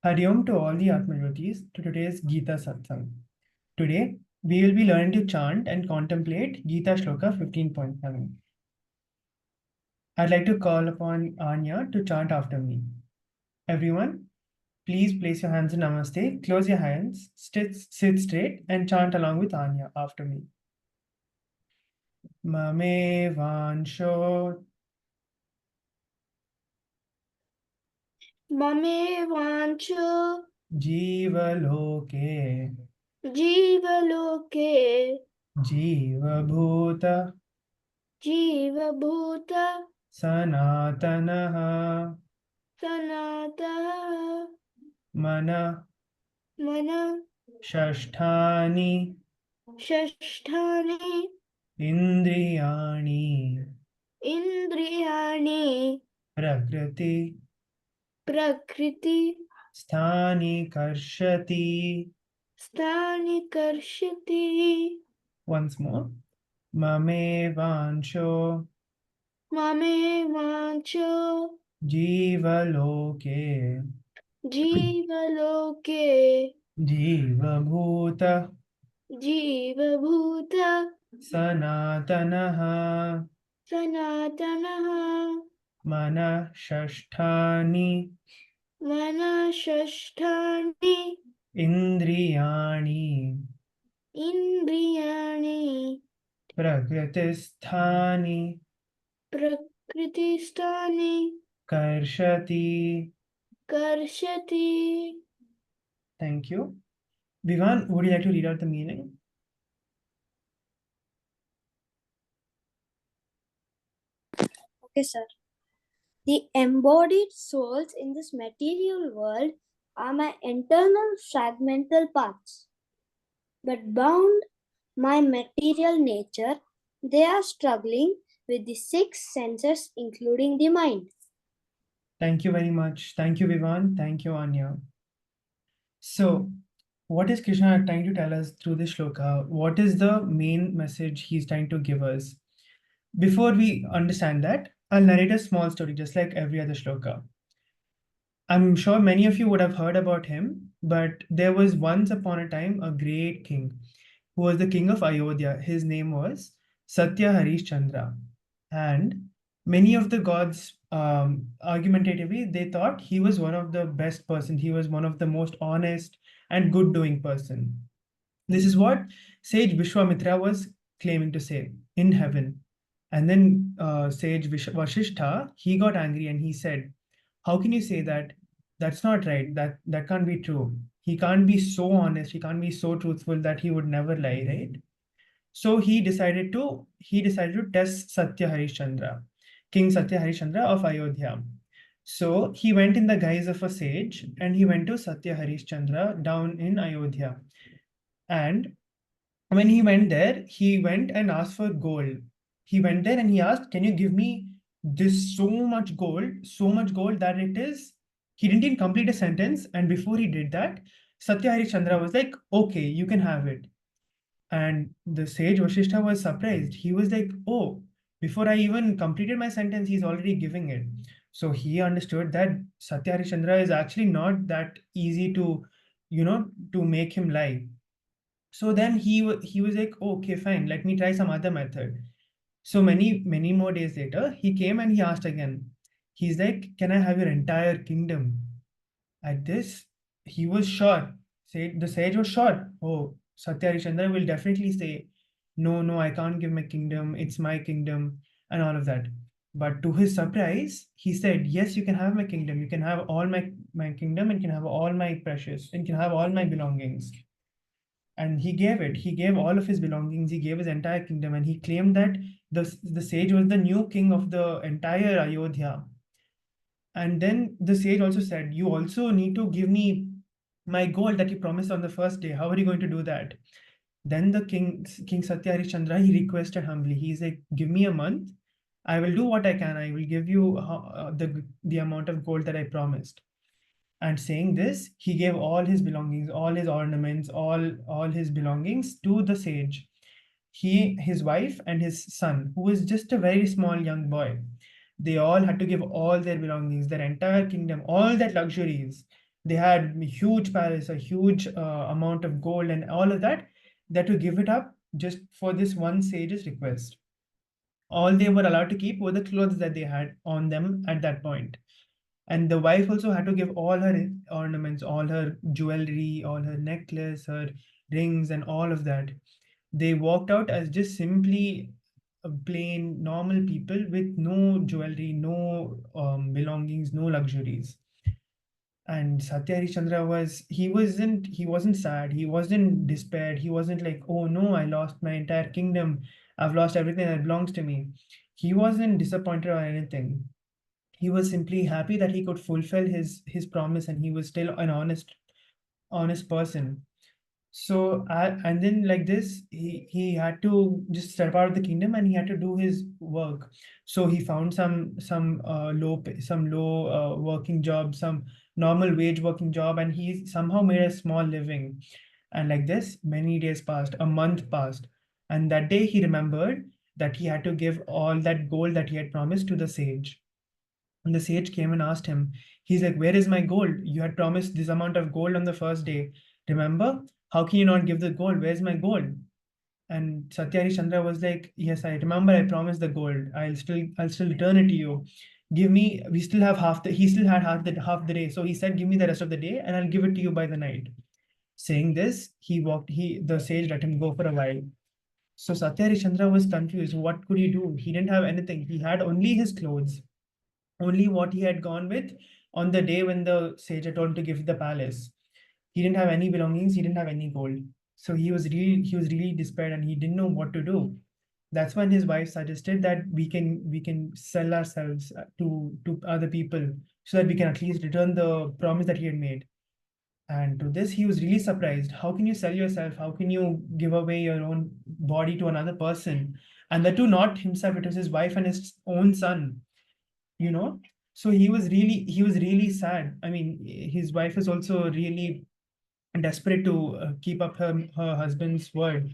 Hari Om to all the Atmajotis to today's Gita Satsang. Today, we will be learning to chant and contemplate Gita Shloka 15.7. I'd like to call upon Anya to chant after me. Everyone, please place your hands in Namaste, close your hands, sit straight, and chant along with Anya after me. Mamaivānśho mamaivānśho jīva-loke jīva-loke jīva-bhūtaḥ jīva-bhūtaḥ sanātanaḥ sanātanaḥ manaḥ-ṣhaṣhṭhānī manaḥ-ṣhaṣhṭhānī indriyāṇi indriyāṇi prakṛiti-sthāni karṣhati. karṣhati. Once more. mamaivānśho jīva-loke jīva-loke jīva-bhūtaḥ jīva-bhūtaḥ sanātanaḥ sanātanaḥ manaḥ-ṣhaṣhṭhānī manaḥ-ṣhaṣhṭhānī indriyāṇi indriyāṇi prakṛiti-sthāni prakṛiti-sthāni karṣhati. karṣhati. Thank you. Vivan, would you like to read out the meaning? Okay, sir. The embodied souls in this material world are my internal fragmental parts. But bound my material nature, they are struggling with the 6 senses, including the mind. Thank you very much. Thank you, Vivan. Thank you, Anya. So, what is Krishna trying to tell us through this shloka? What is the main message he's trying to give us? Before we understand that, I'll narrate a small story, just like every other shloka. I'm sure many of you would have heard about him, but there was once upon a time a great king who was the king of Ayodhya. His name was Satya Harishchandra. And many of the gods, argumentatively, they thought he was one of the best person. He was one of the most honest and good-doing person. This is what sage Vishwamitra was claiming to say in heaven. And then sage Vashishtha, he got angry and he said, how can you say that? That's not right. That can't be true. He can't be so honest. He can't be so truthful that he would never lie, right? So he decided to test Satya Harishchandra, King Satya Harishchandra of Ayodhya. So he went in the guise of a sage and he went to Satya Harishchandra down in Ayodhya. And when he went there, he went and asked for gold. He went there and he asked, can you give me this so much gold that it is, he didn't even complete a sentence. And before he did that, Satya Harishchandra was like, okay, you can have it. And the sage Vashishtha was surprised. He was like, oh, before I even completed my sentence, he's already giving it. So he understood that Satya Harishchandra is actually not that easy to, to make him lie. So then he was like, oh, okay, fine, let me try some other method. So many more days later, he came and he asked again. He's like, can I have your entire kingdom? At this, he was sure. The sage was sure. Oh, Satya Harishchandra will definitely say, no, I can't give my kingdom. It's my kingdom and all of that. But to his surprise, he said, yes, you can have my kingdom. You can have all my kingdom and you can have all my precious and you can have all my belongings. And he gave it. He gave all of his belongings. He gave his entire kingdom. And he claimed that the sage was the new king of the entire Ayodhya. And then the sage also said, you also need to give me my gold that you promised on the first day. How are you going to do that? Then the King Satya Harishchandra, he requested humbly. He's like, give me a month. I will do what I can. I will give you the amount of gold that I promised. And saying this, he gave all his belongings, all his ornaments, all his belongings to the sage. His wife and his son, who was just a very small young boy, they all had to give all their belongings, their entire kingdom, all their luxuries They had a huge palace, a huge amount of gold and all of that. They had to give it up just for this one sage's request. All they were allowed to keep were the clothes that they had on them at that point. And the wife also had to give all her ornaments, all her jewelry, all her necklace, her rings, and all of that. They walked out as just simply plain, normal people with no jewelry, no belongings, no luxuries. And Satya Harishchandra he wasn't sad, he wasn't despaired, he wasn't like, oh no, I lost my entire kingdom, I've lost everything that belongs to me. He wasn't disappointed or anything. He was simply happy that he could fulfill his promise, and he was still an honest person. So and then like this, he had to just step out of the kingdom and he had to do his work. So he found some low working job, some normal wage working job, and he somehow made a small living. And like this, many days passed, a month passed, and that day he remembered that he had to give all that gold that he had promised to the sage. And the sage came and asked him, he's like, where is my gold? You had promised this amount of gold on the first day. Remember? How can you not give the gold? Where's my gold? And Satya Chandra was like, yes, I remember, I promised the gold. I'll still return it to you. Give me, we still have he still had half the day. So he said, give me the rest of the day and I'll give it to you by the night. Saying this, the sage let him go for a while. So Satya Chandra was confused. What could he do? He didn't have anything. He had only his clothes, only what he had gone with on the day when the sage had told him to give the palace. He didn't have any belongings, he didn't have any gold. So he was really despaired and he didn't know what to do. That's when his wife suggested that we can sell ourselves to other people so that we can at least return the promise that he had made. And to this, he was really surprised. How can you sell yourself? How can you give away your own body to another person? And that too, not himself, it was his wife and his own son, you know? So he was really sad. I mean, his wife is also really desperate to keep up her husband's word.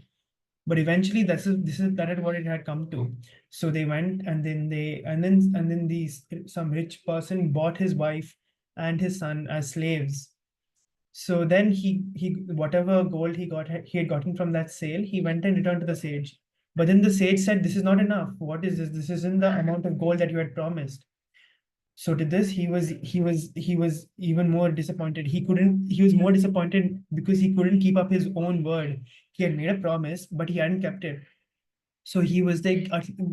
But eventually, that is what it had come to. So they went, and then these some rich person bought his wife and his son as slaves. So then he whatever gold he had gotten from that sale, he went and returned to the sage. But then the sage said, "This is not enough. What is this? This isn't the amount of gold that you had promised." So to this, he was even more disappointed. He was more disappointed because he couldn't keep up his own word. He had made a promise, but he hadn't kept it. So he was like,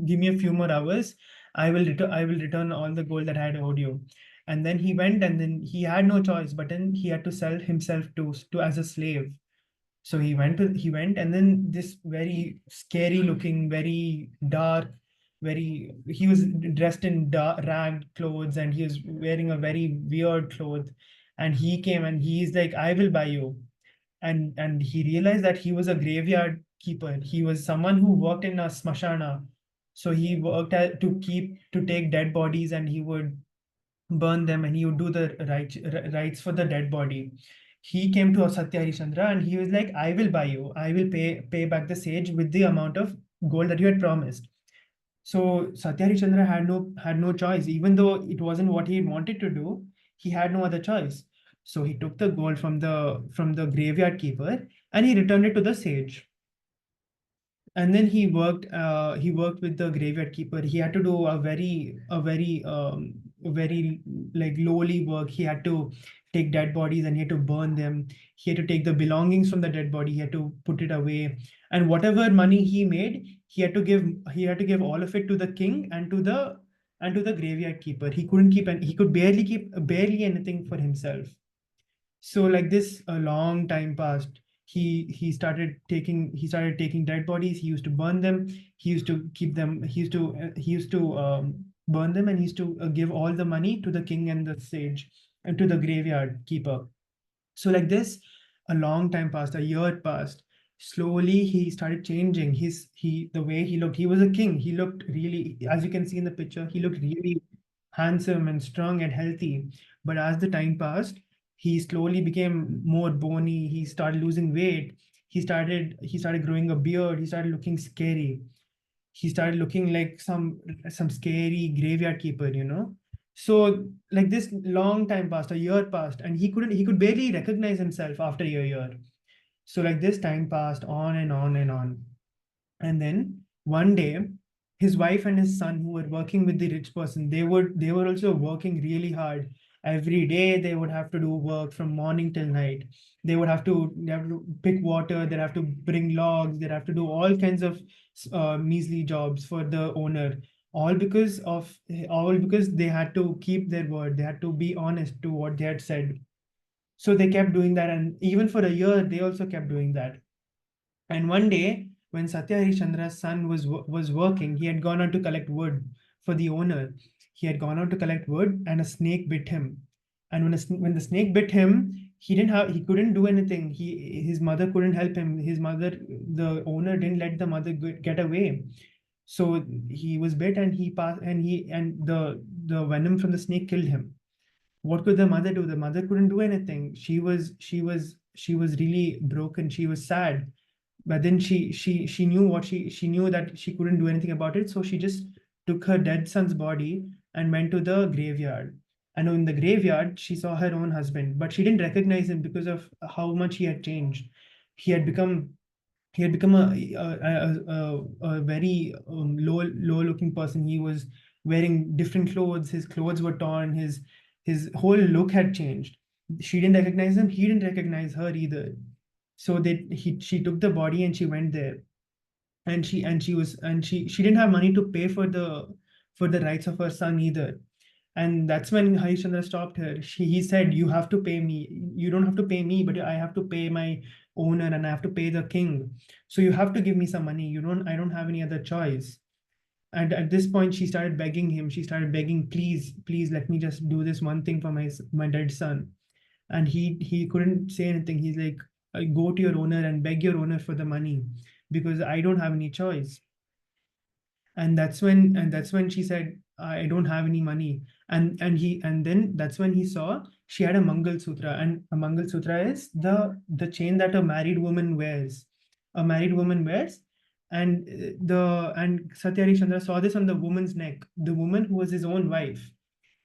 give me a few more hours. I will return all the gold that I had owed you." And then he went, and then he had no choice, but then he had to sell himself to as a slave. So he went, and then this very scary looking, very dark, he was dressed in ragged clothes, and he was wearing a very weird cloth. And he came and he's like, "I will buy you." And he realized that he was a graveyard keeper. He was someone who worked in a smashana. So he worked to take dead bodies, and he would burn them, and he would do the rites for the dead body. He came to Satya Harishchandra and he was like, "I will buy you. I will pay back the sage with the amount of gold that you had promised." So Satya Harishchandra had no choice, even though it wasn't what he wanted to do. He had no other choice. So he took the gold from the graveyard keeper and he returned it to the sage. And then he worked with the graveyard keeper. He had to do a very like lowly work. He had to take dead bodies and he had to burn them. He had to take the belongings from the dead body, he had to put it away, and whatever money he made, he had to give all of it to the king and to the graveyard keeper. He could barely keep barely anything for himself. So like this, a long time passed. He started taking dead bodies. He used to burn them. He used to keep them. He used to burn them, and he used to give all the money to the king and the sage and to the graveyard keeper. So like this, a long time passed. A year passed. Slowly, he started changing. The way he looked. He was a king. He looked really, as you can see in the picture, he looked really handsome and strong and healthy. But as the time passed, he slowly became more bony. He started losing weight. He started growing a beard. He started looking scary. He started looking like some scary graveyard keeper. So like this long time passed, a year passed, and he could barely recognize himself after a year. So like this time passed on and on and on. And then one day, his wife and his son, who were working with the rich person, they were also working really hard. Every day they would have to do work from morning till night. They have to pick water, they have to bring logs, they have to do all kinds of measly jobs for the owner. All because they had to keep their word. They had to be honest to what they had said. So they kept doing that, and even for a year, they also kept doing that. And one day, when Satya Harishchandra's son was working, he had gone out to collect wood for the owner. He had gone out to collect wood, and a snake bit him. And when the snake bit him, he couldn't do anything. His mother couldn't help him. The owner didn't let the mother get away. So he was bit, and he passed, and the venom from the snake killed him. What could the mother do? The mother couldn't do anything. She was really broken. She was sad, but then she knew that she couldn't do anything about it. So she just took her dead son's body and went to the graveyard. And in the graveyard, she saw her own husband, but she didn't recognize him because of how much he had changed. He had become a very low looking person. He was wearing different clothes. His clothes were torn. His whole look had changed. She didn't recognize him. He didn't recognize her either. So she took the body and she went there, and she didn't have money to pay for the rights of her son either. And that's when Harishchandra stopped her. He said, "You have to pay me. You don't have to pay me, but I have to pay my owner, and I have to pay the king. So you have to give me some money. I don't have any other choice." And at this point, she started begging him. She started begging, "Please, please, let me just do this one thing for my dead son." And he couldn't say anything. He's like, "Go to your owner and beg your owner for the money, because I don't have any choice." And that's when she said, "I don't have any money." And then that's when he saw she had a Mangal Sutra. And a Mangal Sutra is the chain that a married woman wears. And Satya Harishchandra saw this on the woman's neck, the woman who was his own wife.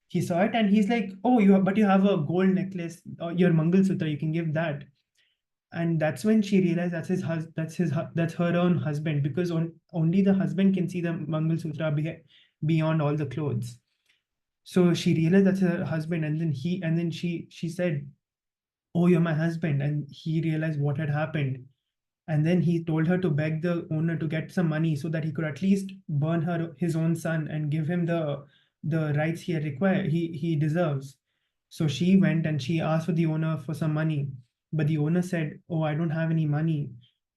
He saw it, and he's like, "Oh, you have a gold necklace, or your Mangal Sutra, you can give that." And that's when she realized that's her own husband, because only the husband can see the Mangal Sutra beyond all the clothes. So she realized that's her husband, and then she said, "Oh, you're my husband." And he realized what had happened. And then he told her to beg the owner to get some money so that he could at least burn his own son and give him the rights he deserves. So she went and she asked for the owner for some money, but the owner said, "Oh, I don't have any money.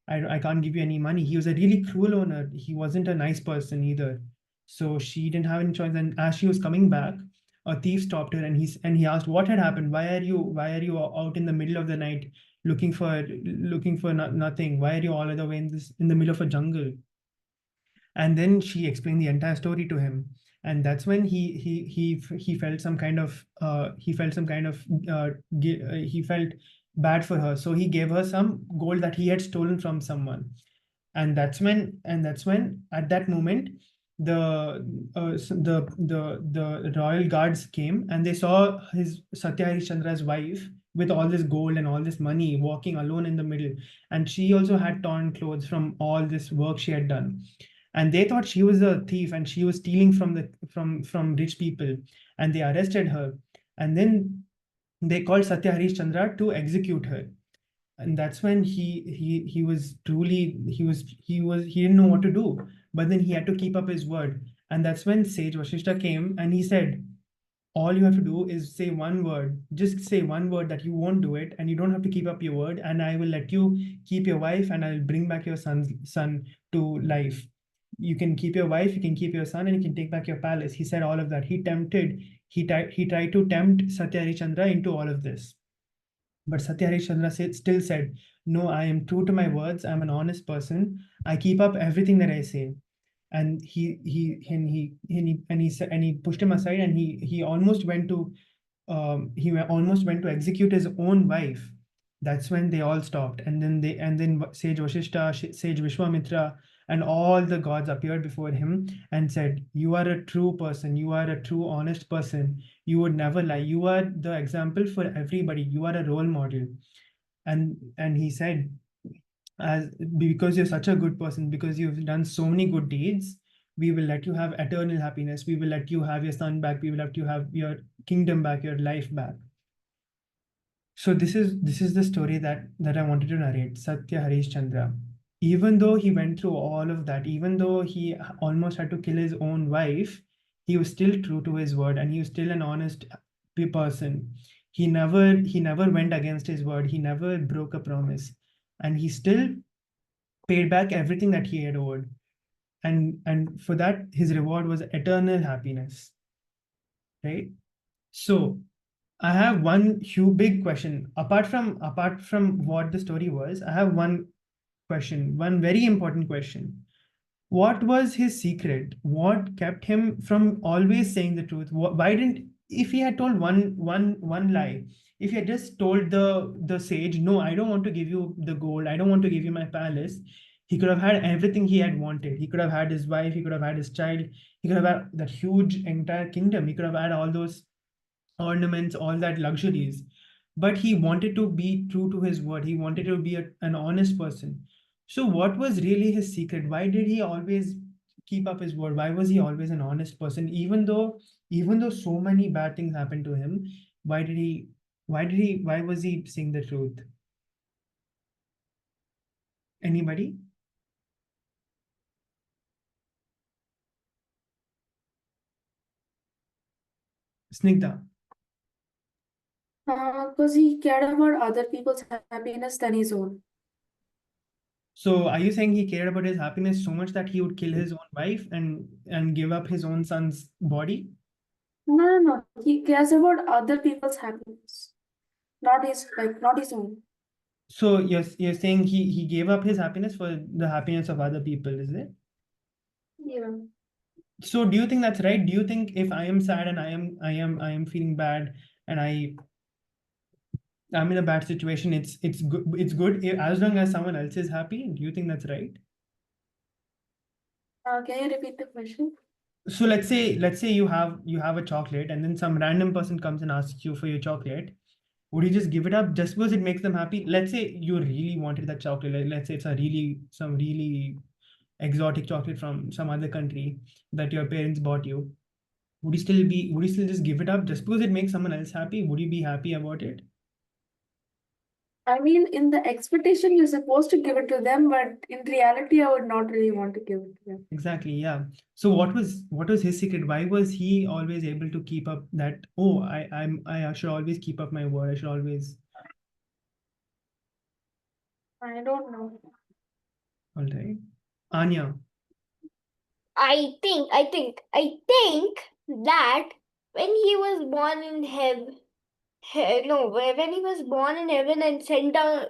I can't give you any money." He was a really cruel owner. He wasn't a nice person either. So she didn't have any choice. And as she was coming back, a thief stopped her, and he asked what had happened. Why are you out in the middle of the night looking for nothing? Why are you all the way in the middle of a jungle? And then she explained the entire story to him. And that's when he felt some kind of he felt bad for her. So he gave her some gold that he had stolen from someone. And that's when at that moment, the royal guards came, and they saw his Satya Harishchandra's wife with all this gold and all this money walking alone in the middle. And she also had torn clothes from all this work she had done. And they thought she was a thief, and she was stealing from rich people. And they arrested her. And then they called Satya Harishchandra to execute her. And that's when he was truly he didn't know what to do. But then he had to keep up his word. And that's when sage Vasishtha came, and he said, "All you have to do is say one word. Just say one word that you won't do it, and you don't have to keep up your word, and I will let you keep your wife, and I'll bring back your son to life. You can keep your wife, you can keep your son, and you can take back your palace." He said all of that. He tried to tempt Satya Harishchandra into all of this. But Satya Harishchandra still said, "No, I am true to my words. I'm an honest person. I keep up everything that I say." And he pushed him aside, and he almost went to execute his own wife. That's when they all stopped. And then sage Vasishtha, sage Vishwamitra, And all the gods appeared before him and said, "You are a true person. You are a true, honest person. You would never lie. You are the example for everybody. You are a role model." And he said, as because you're such a good person, because you've done so many good deeds, we will let you have eternal happiness. We will let you have your son back. We will let you have your kingdom back, your life back. So this is the story that I wanted to narrate. Satya Harishchandra. Even though he went through all of that, even though he almost had to kill his own wife, he was still true to his word, and he was still an honest person. He never went against his word. He never broke a promise, and he still paid back everything that he had owed. And for that, his reward was eternal happiness. Right? So I have one huge big question. Apart from what the story was, I have one question, one very important question. What was his secret? What kept him from always saying the truth? Why didn't, if he had told one lie, if he had just told the sage, "No, I don't want to give you the gold, I don't want to give you my palace," he could have had everything he had wanted. He could have had his wife, he could have had his child, he could have had that huge entire kingdom, he could have had all those ornaments, all that luxuries. But he wanted to be true to his word. He wanted to be an honest person. So what was really his secret? Why did he always keep up his word? Why was he always an honest person? Even though so many bad things happened to him, why was he saying the truth? Anybody? Snigdha. Because he cared about other people's happiness than his own. So are you saying he cared about his happiness so much that he would kill his own wife and give up his own son's body? No. He cares about other people's happiness, not his own. So you're saying he gave up his happiness for the happiness of other people, is it? Yeah. So do you think that's right? Do you think if I am sad and I am feeling bad and I'm in a bad situation, it's good as long as someone else is happy? Do you think that's right? Can you repeat the question? So let's say you have a chocolate, and then some random person comes and asks you for your chocolate. Would you just give it up just because it makes them happy? Let's say you really wanted that chocolate. Let's say it's some really exotic chocolate from some other country that your parents bought you. Would you still just give it up just because it makes someone else happy? Would you be happy about it? I mean, in the expectation, you're supposed to give it to them, but in reality, I would not really want to give it to them. Exactly, yeah. So what was his secret? Why was he always able to keep up that, oh, I should always keep up my word. I should always. I don't know. All right. Anya. I think that when he was born in heaven, no, when he was born in heaven and sent down,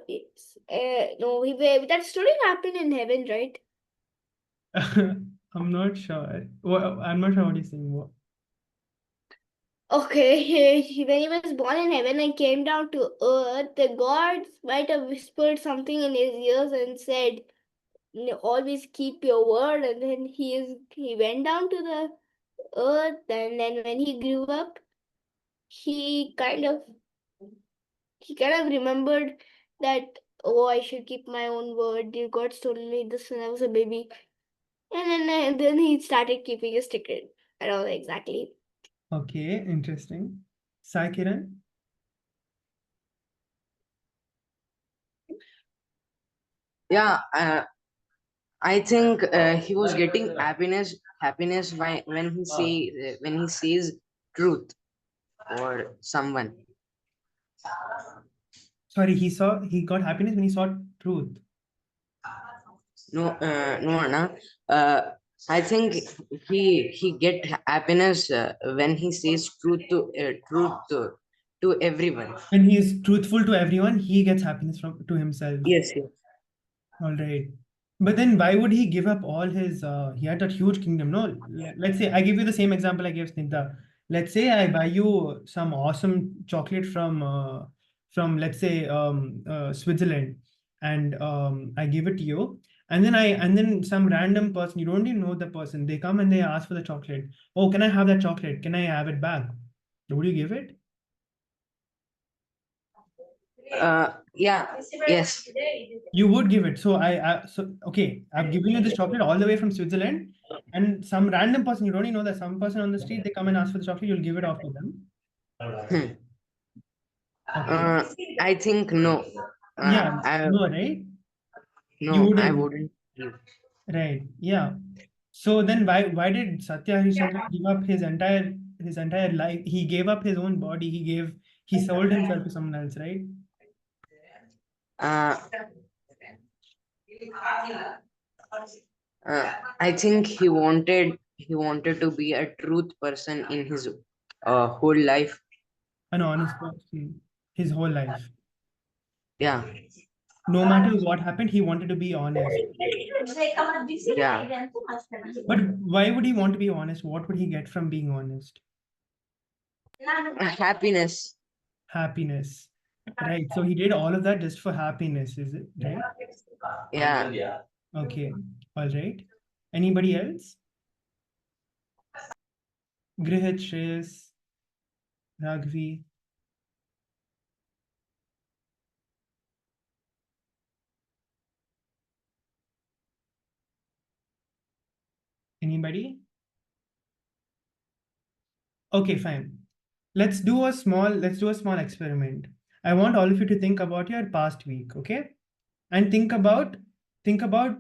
that story happened in heaven, right? I'm not sure. I'm not sure what you're saying. What? Okay, when he was born in heaven and came down to earth, the gods might have whispered something in his ears and said, always keep your word. And then he went down to the earth, and then when he grew up, he kind of remembered that, oh, I should keep my own word. You God told me this when I was a baby, and then he started keeping his secret. I don't know exactly. Okay, interesting. Sai Kiran? Yeah, I think he was getting happiness when he says truth or someone. Sorry, he got happiness when he saw truth. No, Anna. I think he get happiness when he says truth to everyone. When he is truthful to everyone, he gets happiness to himself. Yes. All right. But then why would he give up all his he had that huge kingdom? No, let's say I give you the same example I gave Snigdha. Let's say I buy you some awesome chocolate from let's say Switzerland, and I give it to you, And then some random person, you don't even know the person, they come and they ask for the chocolate. Oh, can I have that chocolate? Can I have it back? Would you give it? Yeah, yes. You would give it. So okay, I've given you this chocolate all the way from Switzerland, and some random person, you don't even know that, some person on the street, they come and ask for the chocolate, you'll give it off to them. Hmm. Okay. I think no. Yeah, I no, right? You no, I wouldn't. wouldn't give. Right. Yeah. So then why did Satya Harishchandra give up his entire life? He gave up his own body. He sold himself to someone else, right? Uh, I think he wanted to be a truth person in his whole life. An honest person his whole life. Yeah. No matter what happened, he wanted to be honest. Yeah. But why would he want to be honest? What would he get from being honest? Happiness. Happiness. Right. So he did all of that just for happiness, is it? Right? Yeah. Okay. All right. Anybody else? Grihit, Shreyas, Raghavi. Anybody? Okay, fine. Let's do a small experiment. I want all of you to think about your past week, okay? And think about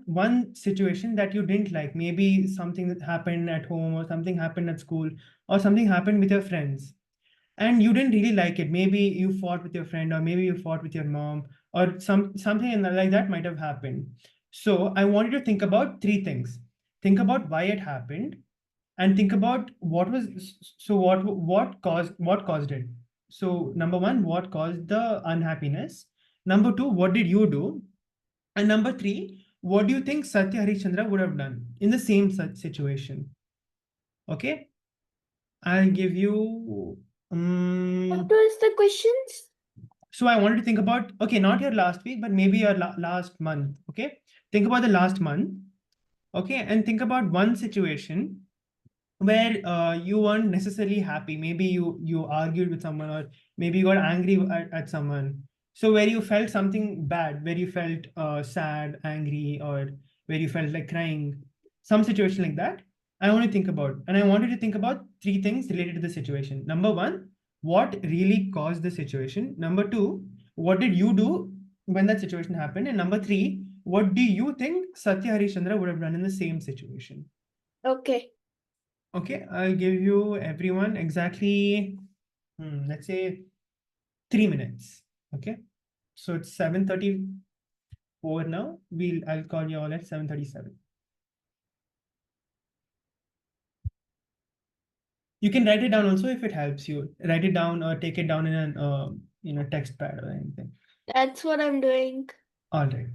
one situation that you didn't like. Maybe something that happened at home, or something happened at school, or something happened with your friends, and you didn't really like it. Maybe you fought with your friend, or maybe you fought with your mom, or something like that might have happened. So I want you to think about three things. Think about why it happened, and think about what caused it. So number one, what caused the unhappiness? Number two, what did you do? And number three, what do you think Satya Harishchandra would have done in the same such situation? Okay, I'll give you. What was the questions? So I wanted to think about, okay, not your last week, but maybe your last month. Okay, think about the last month. Okay, and think about one situation where you weren't necessarily happy. Maybe you argued with someone, or maybe you got angry at someone. So where you felt something bad, where you felt sad, angry, or where you felt like crying, some situation like that. I want to think about, and I wanted to think about three things related to the situation. Number one, what really caused the situation? Number two, what did you do when that situation happened? And number three, what do you think Satya Harishchandra would have done in the same situation? Okay. Okay, I'll give you everyone exactly, let's say 3 minutes. Okay, so it's 7:34 now. I'll call you all at 7:37. You can write it down also if it helps you. Write it down or take it down in an text pad or anything. That's what I'm doing. All right.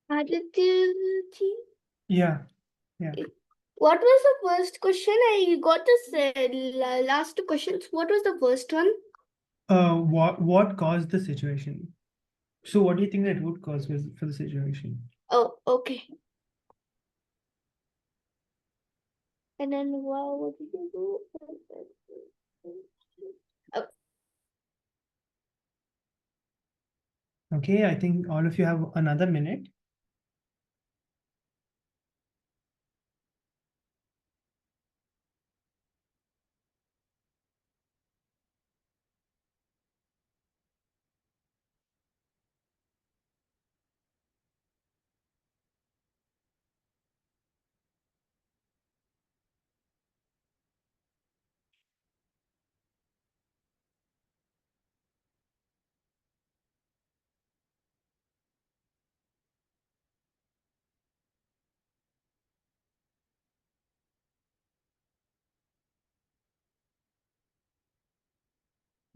Aditya-ji, Yeah. what was the first question? I got this last two questions. What was the first one? What caused the situation? So what do you think that root cause was for the situation? Oh, okay. And then what did you do? Okay, I think all of you have another minute.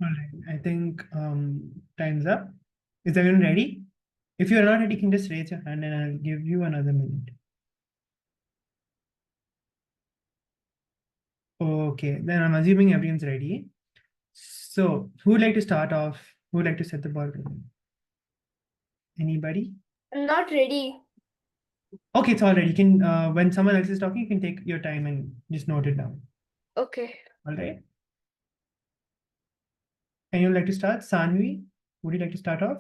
All right, I think time's up. Is everyone ready? If you're not ready, you can just raise your hand and I'll give you another minute. Okay, then I'm assuming everyone's ready. So who would like to start off? Who would like to set the ball rolling? Anybody? I'm not ready. Okay, it's all ready. You can when someone else is talking, you can take your time and just note it down. Okay. All right. Anyone like to start? Sanvi, would you like to start off?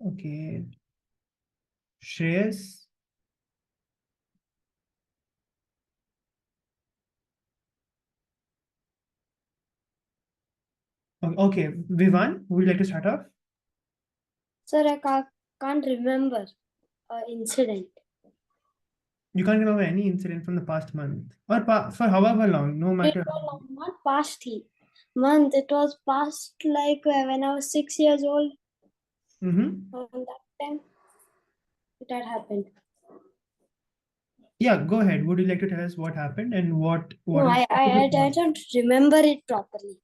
Okay. Shreyas. Okay, Vivan, would you like to start off? Sir, I can't remember an incident. You can't remember any incident from the past month or for however long, no It matter. was not past month. It was past like when I was 6 years old. Mm-hmm. On that time, it had happened. Yeah, go ahead. Would you like to tell us what happened and what? No, I don't remember it properly.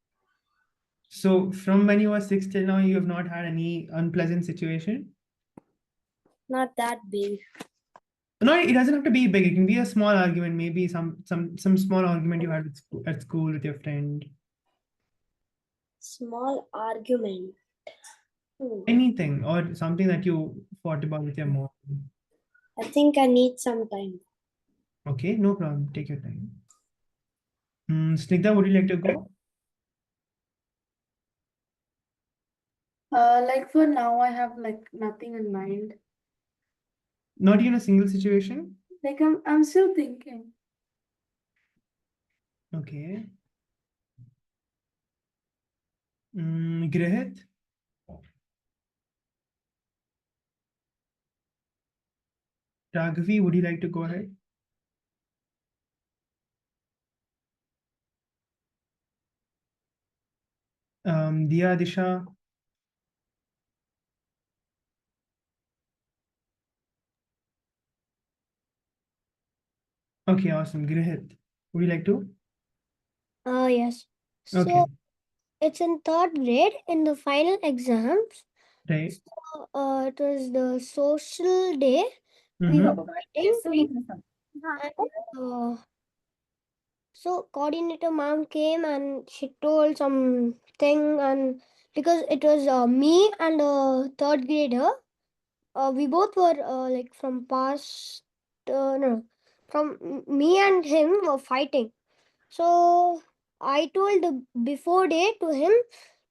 So from when you were 6 till now, you have not had any unpleasant situation? Not that big. No, it doesn't have to be big. It can be a small argument, maybe some small argument you had at school with your friend. Small argument. Anything or something that you fought about with your mom. I think I need some time. Okay, no problem. Take your time. Snigdha, would you like to go? Like for now, I have like nothing in mind. Not even a single situation? Like I'm still thinking. Okay. Grihit? Raghavi, would you like to go ahead? Diya, Disha? Okay, awesome. Grihit, would you like to? Yes. Okay. So it's in third grade in the final exams. Right. So, it was the social day. We Mm-hmm. were writing. And, so coordinator mom came and she told something, and because it was me and a third grader, we both were like from past no, from me and him were fighting. So I told the before day to him,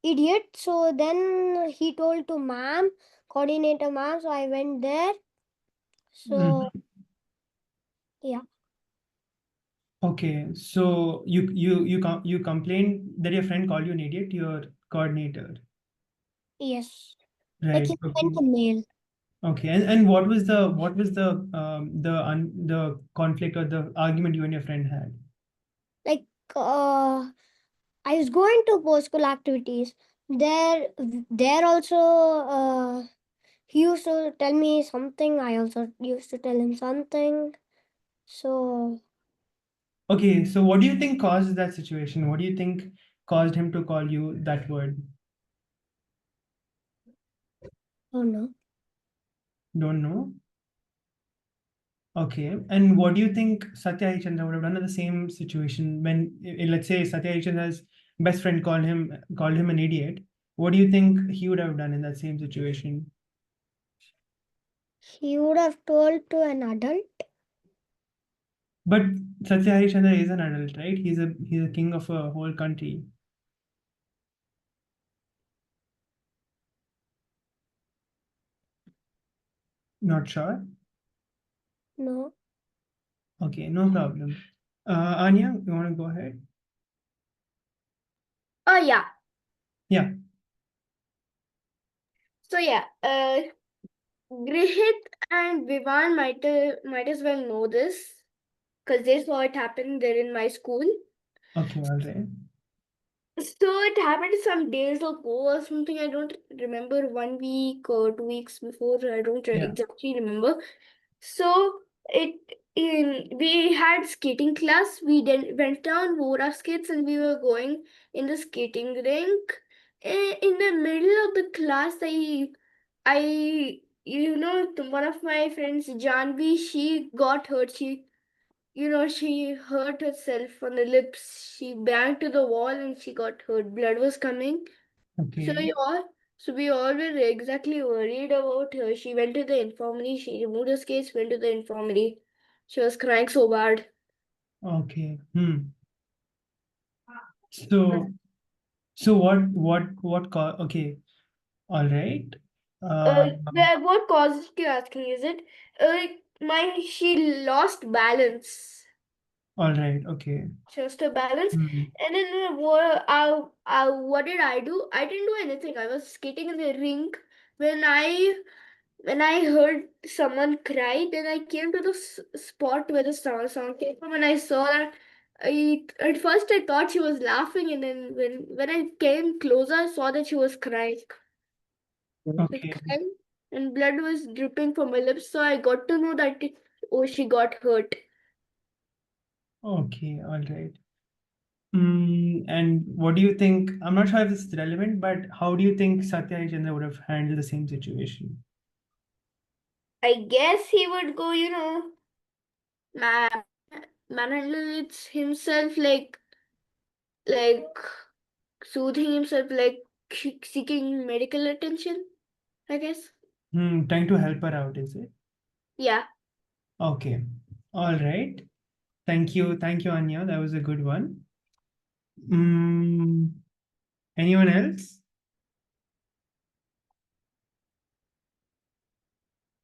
idiot. So then he told to ma'am, coordinator ma'am. So I went there. So yeah. Okay, so you complained that your friend called you an idiot, your coordinator. Yes. Like Right. he Okay. sent a mail. Okay. And what was the the conflict or the argument you and your friend had? Like I was going to post school activities. There also he used to tell me something. I also used to tell him something. So Okay, so what do you think caused that situation? What do you think caused him to call you that word? Oh no. Don't know. Okay. And what do you think Satya Harishchandra would have done in the same situation when, let's say, Satya Harishchandra's best friend called him an idiot? What do you think he would have done in that same situation? He would have told to an adult. But Satya Harishchandra is an adult, right? He's a king of a whole country. Not sure. No. Okay, no problem. Anya, you want to go ahead? Oh yeah. Yeah. So yeah, Grihit and Vivan might as well know this because they saw it happen there in my school. Okay, all right. So it happened some days ago or something. I don't remember, 1 week or 2 weeks before. I don't Yeah. exactly remember. So we had skating class. We then went down, wore our skates, and we were going in the skating rink. In the middle of the class, one of my friends, Janvi, she got hurt. She hurt herself on the lips. She banged to the wall and she got hurt. Blood was coming. Okay. So we all were exactly worried about her. She went to the infirmary. She removed her skates, went to the infirmary. She was crying so bad. Okay. So okay. All right. What caused it, you're asking, is it? She lost balance. All right. Okay. She lost her balance. And then what did I do? I didn't do anything. I was skating in the rink. When I heard someone cry, then I came to the spot where the sound came from, and I saw that. At first I thought she was laughing, and then when I came closer, I saw that she was crying. Okay. Crying, and blood was dripping from my lips. So I got to know that she got hurt. Okay. All right. And what do you think? I'm not sure if this is relevant, but how do you think Satya Harishchandra would have handled the same situation? I guess he would go, manhandle himself, like soothing himself, like seeking medical attention, I guess. Trying to help her out, is it? Yeah. Okay. All right. Thank you, Anya. That was a good one. Anyone else?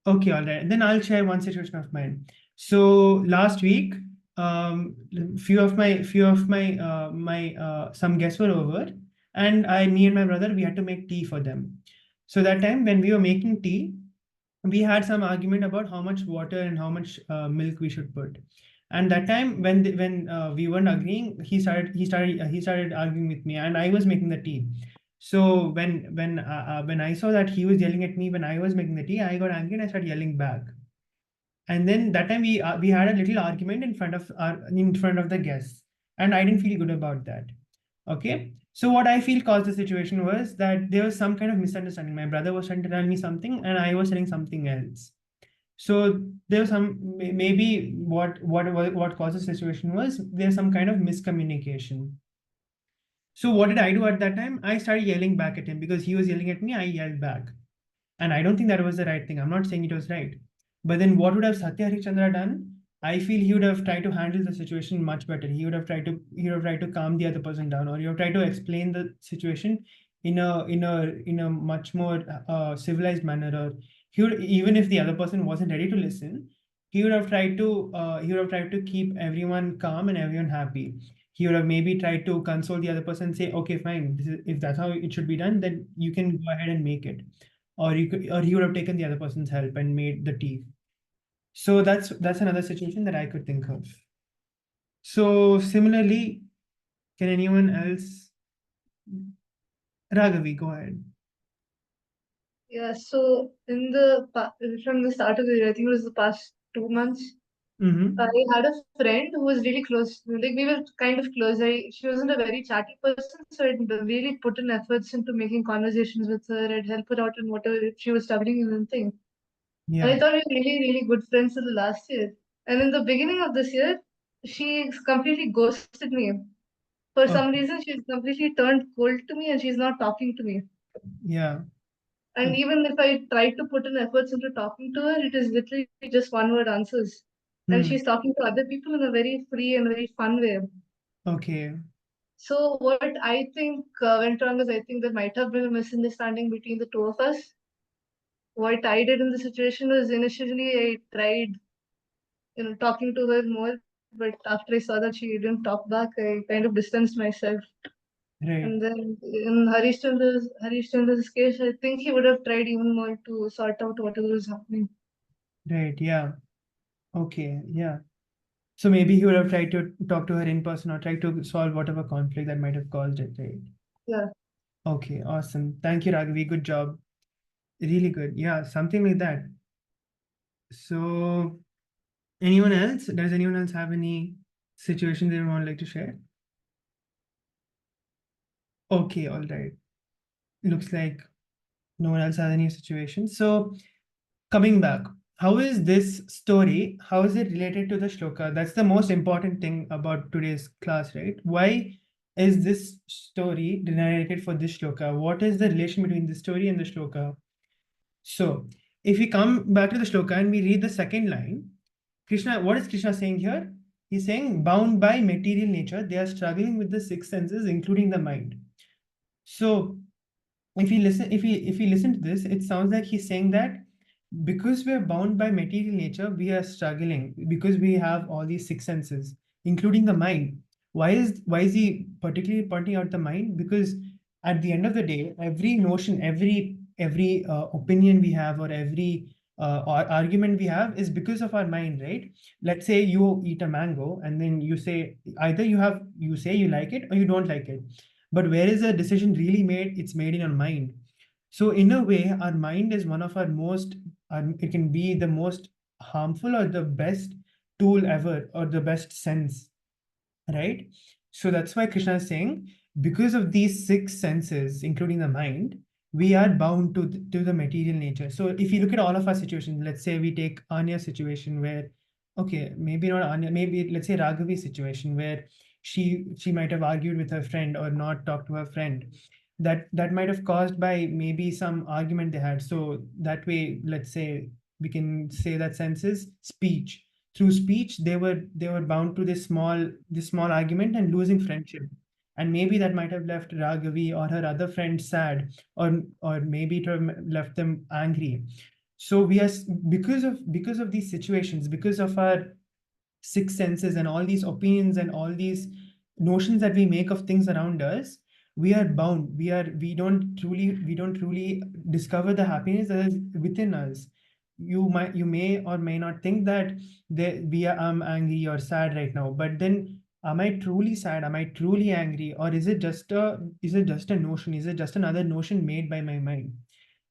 Okay, all right. Then I'll share one situation of mine. So last week, few of my some guests were over, and me and my brother, we had to make tea for them. So that time when we were making tea, we had some argument about how much water and how much milk we should put. And that time when we weren't agreeing, he started arguing with me, and I was making the tea. So when I saw that he was yelling at me when I was making the tea, I got angry and I started yelling back. And then that time we had a little argument in front of the guests, and I didn't feel good about that. Okay. So what I feel caused the situation was that there was some kind of misunderstanding. My brother was trying to tell me something, and I was saying something else. So there was maybe what caused the situation was there's some kind of miscommunication. So what did I do at that time? I started yelling back at him because he was yelling at me. I yelled back, and I don't think that was the right thing. I'm not saying it was right, but then what would have Satya Harishchandra done? I feel he would have tried to handle the situation much better. He would have tried to calm the other person down, or he would have tried to explain the situation in a much more civilized manner, or he would, even if the other person wasn't ready to listen, he would have tried to keep everyone calm and everyone happy. He would have maybe tried to console the other person and say, okay, fine, if that's how it should be done, then you can go ahead and make it. Or he would have taken the other person's help and made the tea. So that's another situation that I could think of. So similarly, can anyone else? Raghavi, go ahead. Yeah, so from the start of the year, I think it was the past 2 months, Mm-hmm. I had a friend who was really close. Like we were kind of close. She wasn't a very chatty person, so I'd really put in efforts into making conversations with her. I'd help her out in whatever if she was struggling in anything. And I Yeah. thought we were really, really good friends till the last year. And in the beginning of this year, she completely ghosted me. For some Okay. reason, she's completely turned cold to me and she's not talking to me. Yeah. And Okay. even if I try to put in efforts into talking to her, it is literally just one word answers. And Hmm. she's talking to other people in a very free and very fun way. Okay. So what I think went wrong is I think there might have been a misunderstanding between the two of us. What I did in the situation was initially I tried, talking to her more, but after I saw that she didn't talk back, I kind of distanced myself. Right. And then in Harishchandra's case, I think he would have tried even more to sort out whatever was happening. Right. Yeah. Okay. Yeah. So maybe he would have tried to talk to her in person or tried to solve whatever conflict that might have caused it, right? Yeah. Okay, awesome. Thank you, Raghavi. Good job. Really good. Yeah, something like that. So, anyone else? Does anyone else have any situation they would like to share? Okay, all right. Looks like no one else has any situation. So, coming back, how is this story? How is it related to the shloka? That's the most important thing about today's class, right? Why is this story narrated for this shloka? What is the relation between the story and the shloka? So, if we come back to the shloka and we read the second line, Krishna, what is Krishna saying here? He's saying, bound by material nature, they are struggling with the six senses, including the mind. So, if we listen to this, it sounds like he's saying that because we are bound by material nature, we are struggling because we have all these six senses, including the mind. Why is he particularly pointing out the mind? Because at the end of the day, every notion, every opinion we have, or every argument we have is because of our mind, right? Let's say you eat a mango and then you say either you say you like it or you don't like it, but where is the decision really made? It's made in our mind. So in a way, our mind is one of our most, it can be the most harmful or the best tool ever, or the best sense, right? So that's why Krishna is saying, because of these six senses, including the mind, we are bound to the material nature. So if you look at all of our situations, let's say we take Anya's situation where, okay, maybe not Anya, maybe let's say Raghavi's situation where she might have argued with her friend or not talked to her friend. That might have caused by maybe some argument they had. So that way, let's say we can say that sense is speech. Through speech they were bound to this small argument and losing friendship, and maybe that might have left Raghavi or her other friend sad, or maybe it have left them angry. So because of these situations, because of our six senses and all these opinions and all these notions that we make of things around us, we are bound. We don't truly discover the happiness that is within us. You may or may not think that I'm angry or sad right now, but then am I truly sad? Am I truly angry? Or is it just a notion? Is it just another notion made by my mind?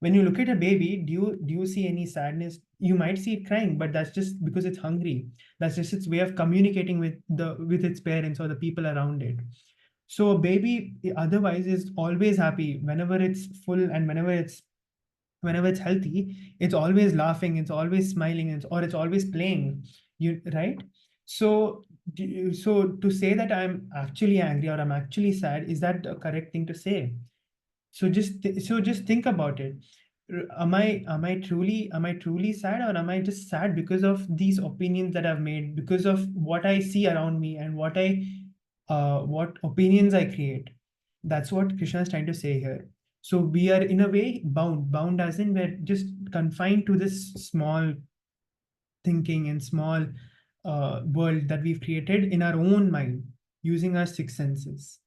When you look at a baby, do you see any sadness? You might see it crying, but that's just because it's hungry. That's just its way of communicating with its parents or the people around it. So a baby otherwise is always happy whenever it's full, and whenever it's healthy, it's always laughing, it's always smiling, or it's always playing. Right? So so to say that I'm actually angry or I'm actually sad, is that the correct thing to say? So just think about it. Am I truly sad, or am I just sad because of these opinions that I've made, because of what I see around me and what opinions I create? That's what Krishna is trying to say here. So we are in a way bound as in we're just confined to this small thinking and small world that we've created in our own mind using our six senses.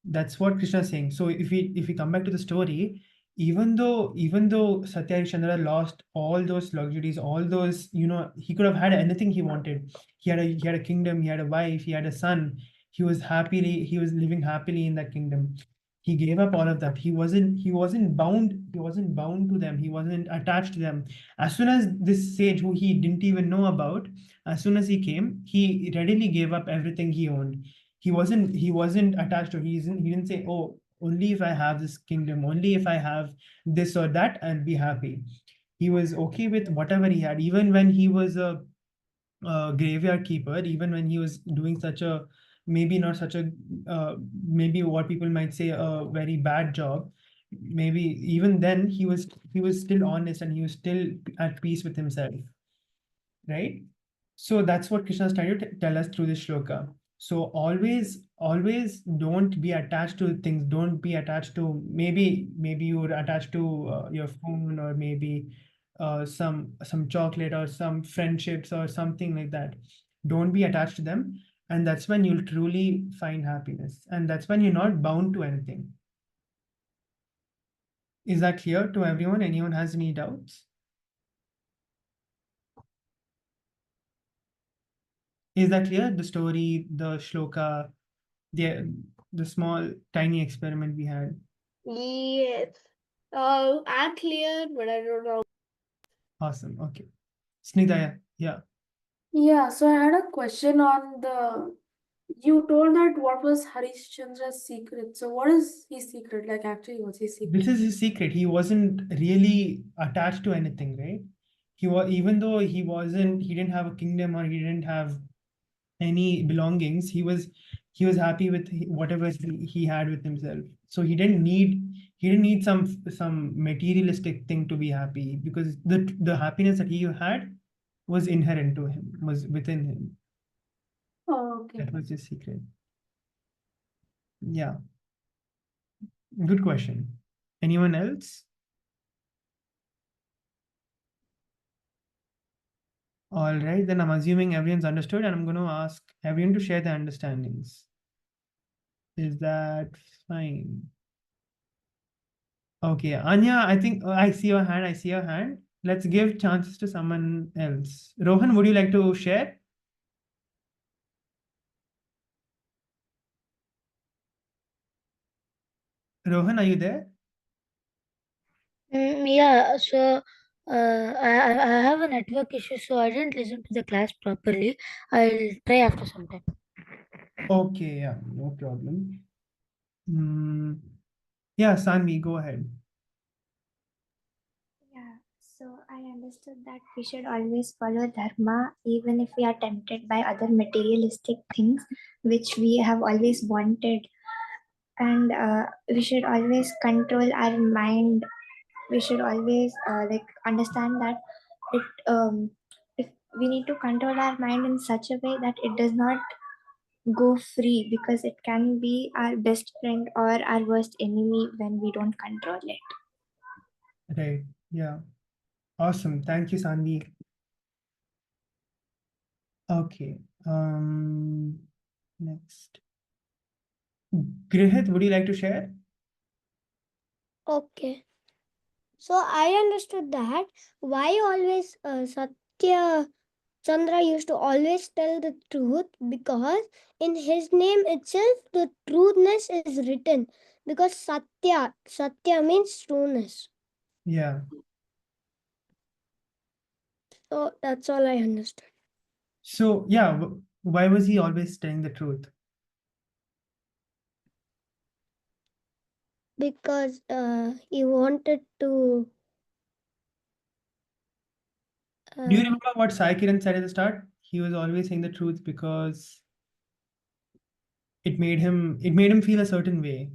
That's what Krishna is saying. So if we come back to the story, even though Satya Harishchandra lost all those luxuries, all those, he could have had anything he wanted. He had a kingdom, he had a wife, he had a son. He was living happily in that kingdom. He gave up all of that. He wasn't bound to them. He wasn't attached to them. As soon as this sage, who he didn't even know about, as soon as he came, he readily gave up everything he owned. He wasn't attached to. He didn't say, oh, only if I have this kingdom, only if I have this or that, I'll be happy. He was okay with whatever he had, even when he was a graveyard keeper, even when he was doing such a, maybe not such a, maybe what people might say a very bad job, maybe even then he was still honest, and he was still at peace with himself, right? So that's what Krishna is trying to tell us through this shloka. So always don't be attached to things. Don't be attached to, maybe you're attached to your phone, or maybe some chocolate, or some friendships, or something like that. Don't be attached to them, and that's when you'll truly find happiness, and that's when you're not bound to anything. Is that clear to everyone? Anyone has any doubts? Is that clear? The story, the shloka, the small tiny experiment we had. Yes. I'm clear, but I don't know. Awesome. Okay. Snigdaya, yeah. Yeah, so I had a question on you told that what was Harish Chandra's secret. So what is his secret? Like actually, what's his secret? This is his secret. He wasn't really attached to anything, right? Even though he didn't have a kingdom, or he didn't have any belongings, he was happy with whatever he had with himself. So he didn't need some materialistic thing to be happy, because the happiness that he had was inherent to him, was within him. Oh, okay. That was his secret. Yeah. Good question. Anyone else? All right, then I'm assuming everyone's understood, and I'm going to ask everyone to share their understandings. Is that fine? Okay, Anya, I think I see your hand. Let's give chances to someone else. Rohan, would you like to share? Rohan, are you there? Yeah, so I have a network issue, so I didn't listen to the class properly. I'll try after some time. Okay, yeah, no problem. Yeah, Sanvi, go ahead. Yeah, so I understood that we should always follow dharma even if we are tempted by other materialistic things which we have always wanted, and we should always control our mind. We should always understand that if we need to control our mind in such a way that it does not go free, because it can be our best friend or our worst enemy when we don't control it. Right, yeah. Awesome. Thank you, Sanvi. Okay. Next. Grihit, would you like to share? Okay. So I understood that why always Satya Chandra used to always tell the truth, because in his name itself the truthness is written, because Satya means trueness. Yeah. So that's all I understood. So yeah, why was he always telling the truth? Because he wanted to. Do you remember what Sai Kiran said at the start? He was always saying the truth because it made him feel a certain way.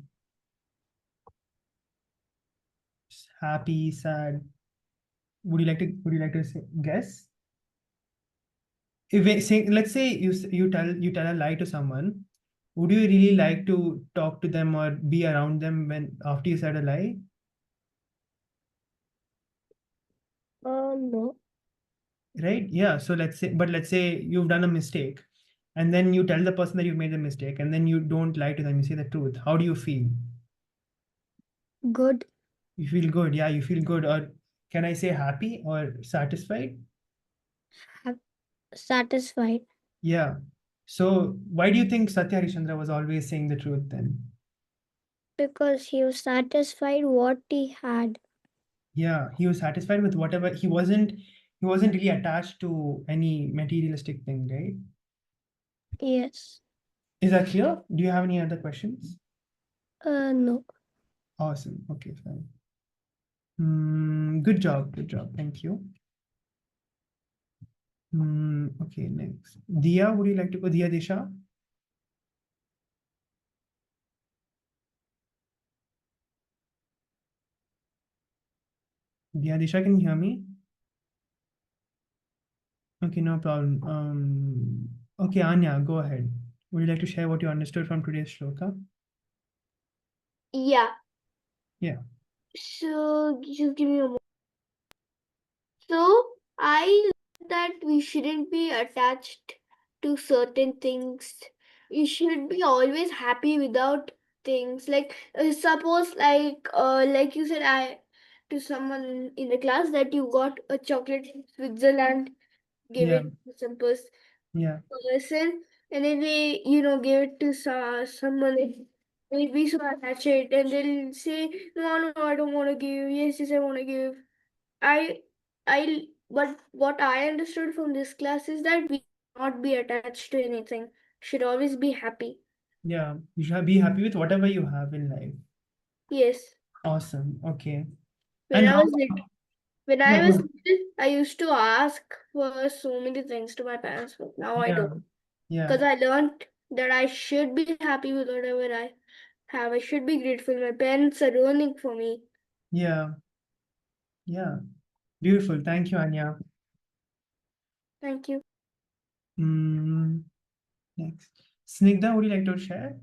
Happy, sad. Would you like to guess? Let's say you tell a lie to someone, would you really like to talk to them or be around them when after you said a lie? No. Right? Yeah. So let's say you've done a mistake, and then you tell the person that you've made the mistake, and then you don't lie to them, you say the truth. How do you feel? Good. You feel good. Yeah, you feel good. Or can I say happy or satisfied? Satisfied. Yeah. So why do you think Satya Harishchandra was always saying the truth then? because he was satisfied what he had. Yeah, he was satisfied with whatever. He wasn't really attached to any materialistic thing, right? Yes. Is that clear? Do you have any other questions? No. Awesome. Okay, fine. Good job. Good job. Thank you. Okay, next. Diya, would you like to go? Diya Disha? Diya Disha, can you hear me? Okay, no problem. Okay, Anya, go ahead. Would you like to share what you understood from today's shloka? Yeah. Yeah. So just give me a moment. So I learned that we shouldn't be attached to certain things. We should be always happy without things. Like suppose like you said to someone in the class that you got a chocolate from Switzerland, give Yeah. it to some person, Yeah. and then they give it to someone. They'll be so attached, and they'll say, no, I don't want to give. Yes, I want to give. But what I understood from this class is that we should not be attached to anything. Should always be happy. Yeah. You should be happy with whatever you have in life. Yes. Awesome. Okay. When And I how- was little, when I Yeah, was good. little, I used to ask for so many things to my parents, but now I Yeah. don't. Yeah. Because I learned that I should be happy with whatever I have. I should be grateful. My parents are earning for me. Yeah. Yeah. Beautiful. Thank you, Anya. Thank you. Next. Snigdha, would you like to share?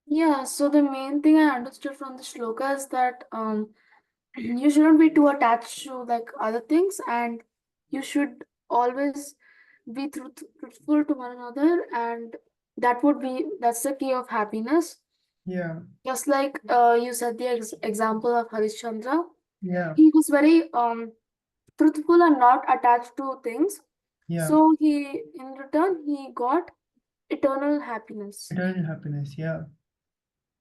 Yeah, so the main thing I understood from the shloka is that you shouldn't be too attached to like other things, and you should always be truthful to one another, and that's the key of happiness. Yeah. Just like you said the example of Harishchandra, Yeah. he was very truthful and not attached to things. Yeah. So in return, he got eternal happiness. Eternal happiness. Yeah.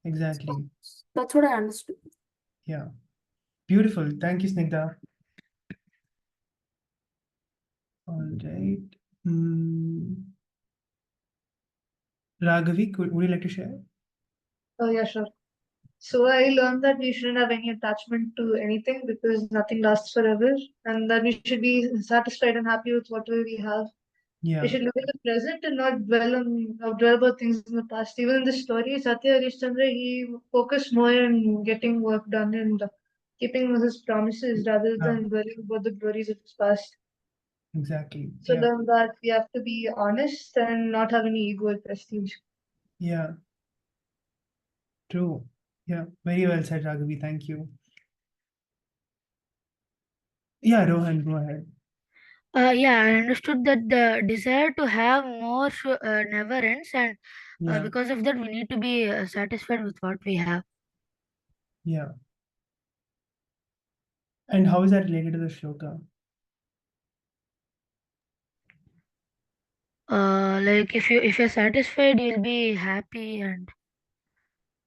Exactly. That's what I understood. Yeah. Beautiful. Thank you, Snigdha. All right. Raghavi, would you like to share? Oh, yeah, sure. So I learned that we shouldn't have any attachment to anything because nothing lasts forever, and that we should be satisfied and happy with whatever we have. Yeah. We should live in the present and not dwell about things in the past. Even in the story, Satya Harishchandra, he focused more on getting work done and keeping his promises rather than worrying about the glories of his past. Exactly. So Yeah. learn that we have to be honest and not have any ego or prestige. Yeah. True. Yeah. Very well said, Raghavi. Thank you. Yeah, Rohan, go ahead. Yeah, I understood that the desire to have more never ends, and Yeah. because of that, we need to be satisfied with what we have. Yeah. And how is that related to the shloka? Like if you're satisfied, you'll be happy, and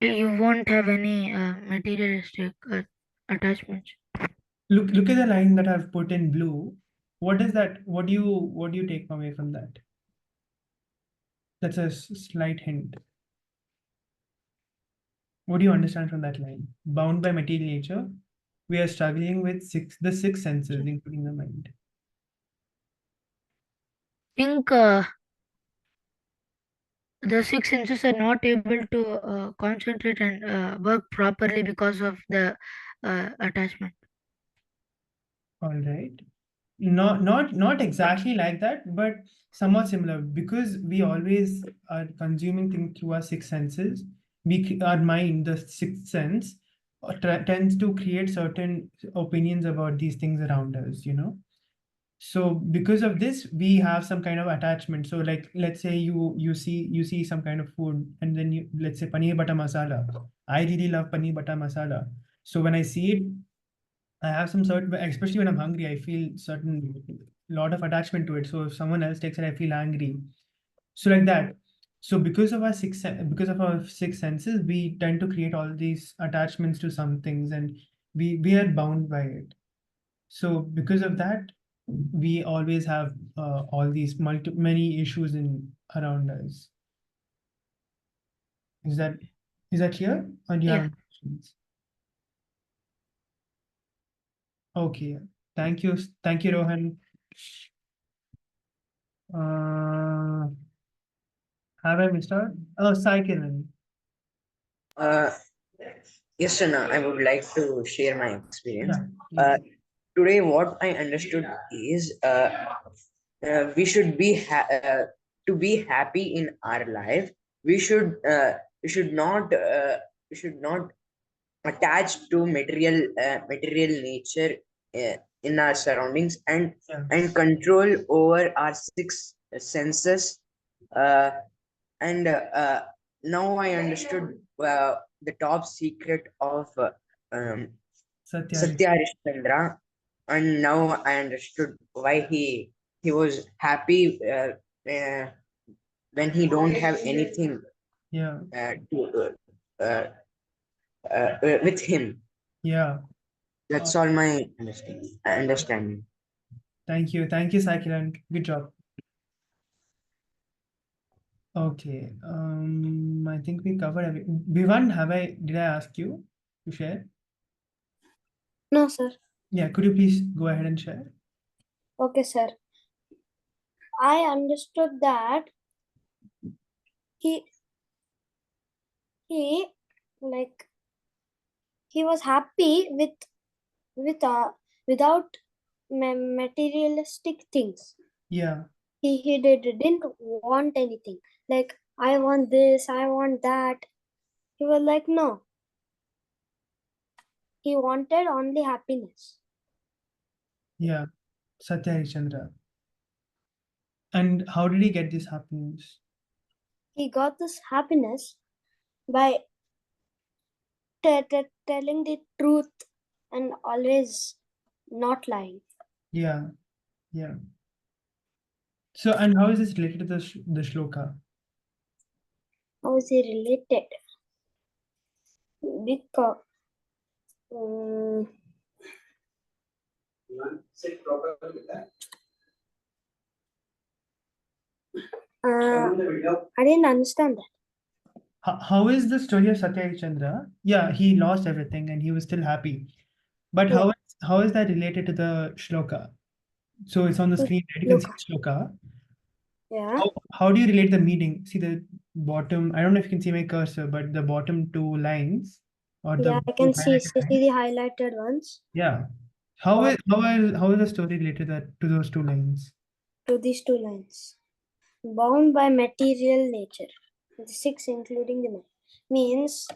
you won't have any materialistic attachments. Look at the line that I've put in blue. What is that? What do you take away from that? That's a slight hint. What do you understand from that line? Bound by material nature, we are struggling with the six senses, including the mind. I think the six senses are not able to concentrate and work properly because of the attachment. All right. Not exactly like that, but somewhat similar, because we always are consuming things through our six senses. Our mind, the sixth sense, tends to create certain opinions about these things around us, So because of this, we have some kind of attachment. So like, let's say you see some kind of food, and then let's say paneer butter masala. I really love paneer butter masala. So when I see it, I have some certain, especially when I'm hungry, I feel certain lot of attachment to it. So if someone else takes it, I feel angry. So like that. So because of our six senses, we tend to create all these attachments to some things, and we are bound by it. So because of that, we always have all these many issues around us. Is that clear? Or do you have questions? Okay. Thank you, Rohan. Have I missed out? Oh, Sai Kiran. Yes, Sana, I would like to share my experience. Yeah, please. Today, what I understood is we should be to be happy in our life. We should not attach to material nature in our surroundings, and Yeah. control over our six senses. And now I understood the top secret of Satya. Satya Harishchandra, and now I understood why he was happy when he don't have anything Yeah. with him. Yeah. That's all my understanding. Thank you, Sai Kiran. Good job. Okay. I think we covered everything. Vivan, did I ask you to share? No, sir. Yeah, could you please go ahead and share? Okay, sir. I understood that he was happy without materialistic things. Yeah. He didn't want anything. Like, I want this, I want that. He was like, no. He wanted only happiness. Yeah. Satya Harishchandra. And how did he get this happiness? He got this happiness by telling the truth and always not lying. Yeah. Yeah. So, and how is this related to the shloka? How is he related? Because I didn't understand that. How is the story of Satya Harishchandra? Yeah, he lost everything and he was still happy. But Yeah. how is that related to the shloka? So it's on the screen, right? You can see shloka. Yeah. How do you relate the meaning? See the bottom, I don't know if you can see my cursor, but the bottom two lines or Yeah, the I can see highlighted lines. the highlighted ones. Yeah. How is the story related to those two lines? To these two lines. Bound by material nature. The six including the mind. Means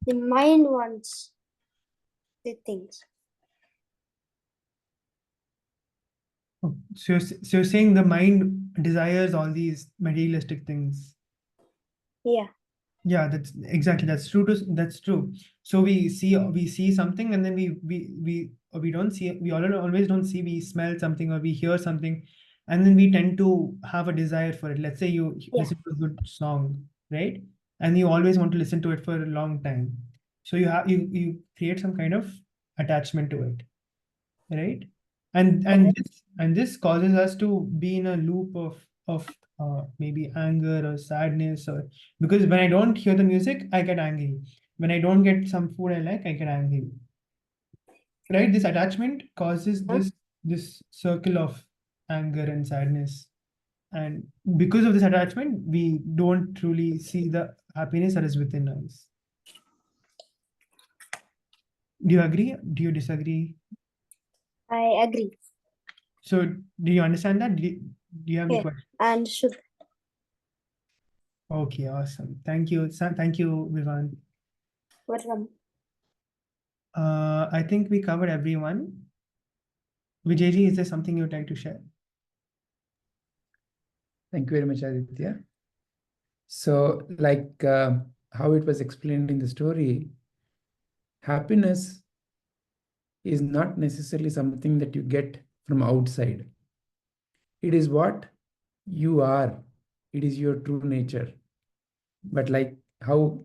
the mind wants the things. So you're saying the mind desires all these materialistic things. Yeah. Yeah, that's true. That's true. So we see something, and then we don't see it. We always don't see. We smell something or we hear something, and then we tend to have a desire for it. Let's say you listen to a good song, right? And you always want to listen to it for a long time. So you create some kind of attachment to it, right? And this causes us to be in a loop of maybe anger or sadness, or because when I don't hear the music, I get angry. When I don't get some food I like, I get angry. Right? This attachment causes this circle of anger and sadness. And because of this attachment, we don't truly see the happiness that is within us. Do you agree? Do you disagree? I agree. So do you understand that? Do you have any questions? I understood. Okay, awesome. Thank you. Thank you, Vivan. Welcome. I think we covered everyone. Vijayji, is there something you'd like to share? Thank you very much, Aditya. So, like how it was explained in the story, happiness is not necessarily something that you get from outside. It is what you are. It is your true nature. But like how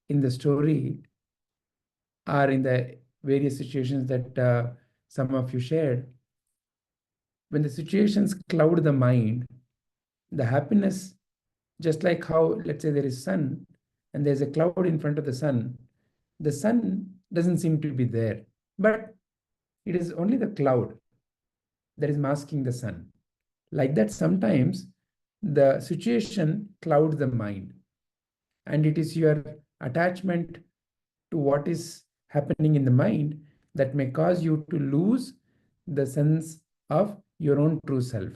in the story or in the various situations that some of you shared, when the situations cloud the mind, the happiness, just like how, let's say, there is sun and there's a cloud in front of the sun doesn't seem to be there, but it is only the cloud that is masking the sun. Like that, sometimes the situation clouds the mind, and it is your attachment to what is happening in the mind that may cause you to lose the sense of your own true self.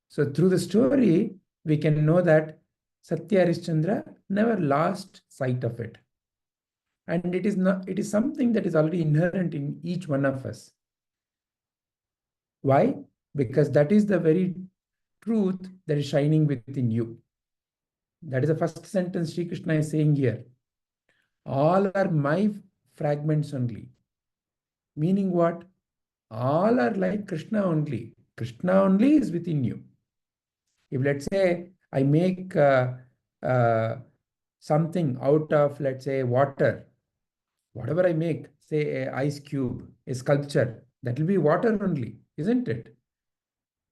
So through the story, we can know that Satya Harishchandra never lost sight of it. And it is something that is already inherent in each one of us. Why? Because that is the very truth that is shining within you. That is the first sentence Sri Krishna is saying here. All are my fragments only. Meaning what? All are like Krishna only. Krishna only is within you. If let's say I make something out of, let's say, water, whatever I make, say an ice cube, a sculpture, that will be water only, isn't it?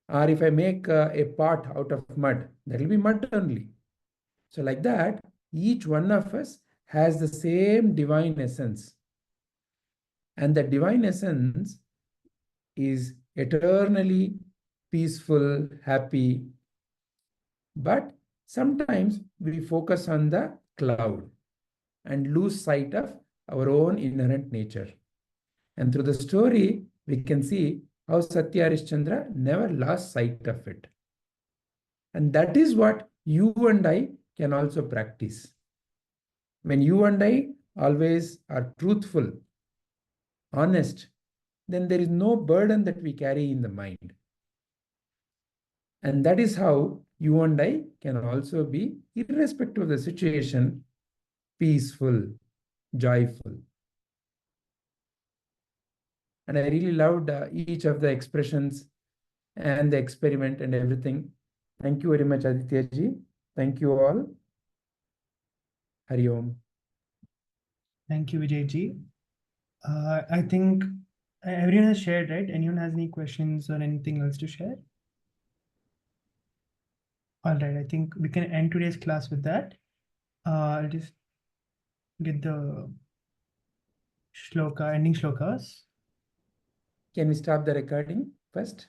Or if I make a pot out of mud, that will be mud only. So like that, each one of us has the same divine essence. And the divine essence is eternally peaceful, happy. But sometimes we focus on the cloud and lose sight of our own inherent nature. And through the story, we can see how Satya Harishchandra never lost sight of it. And that is what you and I can also practice. When you and I always are truthful, honest, then there is no burden that we carry in the mind. And that is how you and I can also be, irrespective of the situation, peaceful, joyful. And I really loved each of the expressions and the experiment and everything. Thank you very much, Aditya ji. Thank you all. Hari Om. Thank you, Vijay ji. I think everyone has shared, right? Anyone has any questions or anything else to share? All right, I think we can end today's class with that. I'll just get the shloka, ending shlokas. Can we stop the recording first?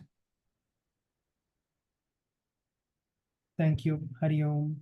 Thank you. Hari Om.